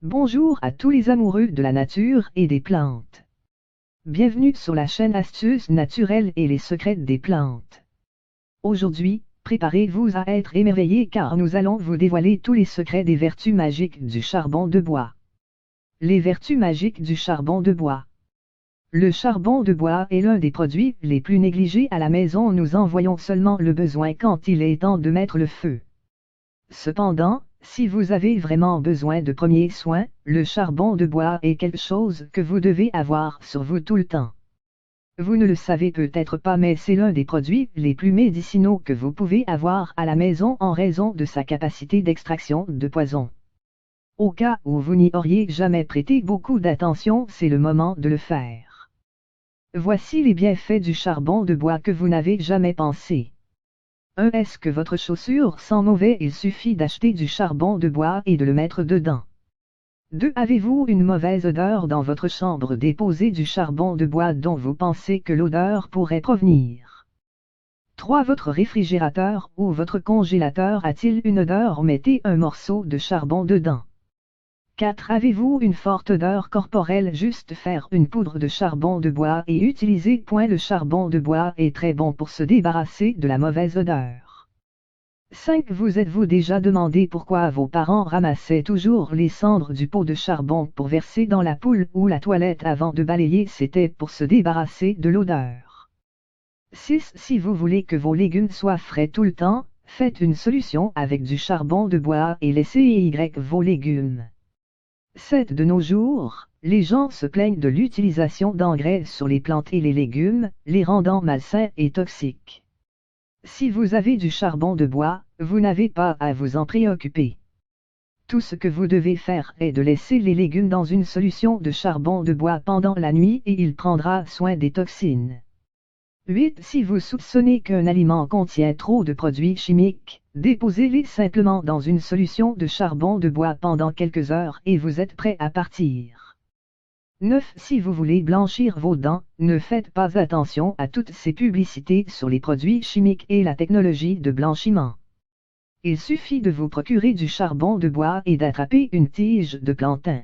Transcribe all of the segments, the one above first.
Bonjour à tous les amoureux de la nature et des plantes. Bienvenue sur la chaîne Astuces naturelles et les secrets des plantes. Aujourd'hui, préparez-vous à être émerveillés car nous allons vous dévoiler tous les secrets des vertus magiques du charbon de bois. Les vertus magiques du charbon de bois. Le charbon de bois est l'un des produits les plus négligés à la maison. Nous en voyons seulement le besoin quand il est temps de mettre le feu. Cependant, si vous avez vraiment besoin de premiers soins, le charbon de bois est quelque chose que vous devez avoir sur vous tout le temps. Vous ne le savez peut-être pas, mais c'est l'un des produits les plus médicinaux que vous pouvez avoir à la maison en raison de sa capacité d'extraction de poison. Au cas où vous n'y auriez jamais prêté beaucoup d'attention, c'est le moment de le faire. Voici les bienfaits du charbon de bois que vous n'avez jamais pensé. 1. Est-ce que votre chaussure sent mauvais? Il suffit d'acheter du charbon de bois et de le mettre dedans. 2. Avez-vous une mauvaise odeur dans votre chambre? Déposez du charbon de bois dont vous pensez que l'odeur pourrait provenir. 3. Votre réfrigérateur ou votre congélateur a-t-il une odeur? Mettez un morceau de charbon dedans. 4. Avez-vous une forte odeur corporelle? Juste faire une poudre de charbon de bois et utiliser. Le charbon de bois est très bon pour se débarrasser de la mauvaise odeur. 5. Vous êtes-vous déjà demandé pourquoi vos parents ramassaient toujours les cendres du pot de charbon pour verser dans la poêle ou la toilette avant de balayer? C'était pour se débarrasser de l'odeur. 6. Si vous voulez que vos légumes soient frais tout le temps, faites une solution avec du charbon de bois et laissez vos légumes. 7. De nos jours, les gens se plaignent de l'utilisation d'engrais sur les plantes et les légumes, les rendant malsains et toxiques. Si vous avez du charbon de bois, vous n'avez pas à vous en préoccuper. Tout ce que vous devez faire est de laisser les légumes dans une solution de charbon de bois pendant la nuit et il prendra soin des toxines. 8. Si vous soupçonnez qu'un aliment contient trop de produits chimiques, déposez-les simplement dans une solution de charbon de bois pendant quelques heures et vous êtes prêt à partir. 9. Si vous voulez blanchir vos dents, ne faites pas attention à toutes ces publicités sur les produits chimiques et la technologie de blanchiment. Il suffit de vous procurer du charbon de bois et d'attraper une tige de plantain.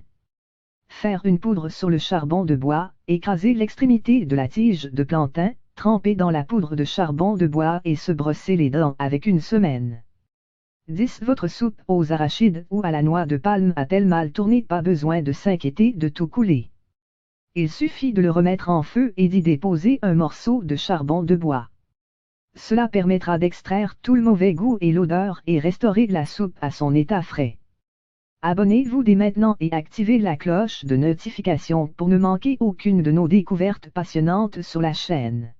Faire une poudre sur le charbon de bois, écraser l'extrémité de la tige de plantain, tremper dans la poudre de charbon de bois et se brosser les dents avec une semaine. 10. Votre soupe aux arachides ou à la noix de palme a-t-elle mal tourné? Pas besoin de s'inquiéter de tout couler. Il suffit de le remettre en feu et d'y déposer un morceau de charbon de bois. Cela permettra d'extraire tout le mauvais goût et l'odeur et restaurer la soupe à son état frais. Abonnez-vous dès maintenant et activez la cloche de notification pour ne manquer aucune de nos découvertes passionnantes sur la chaîne.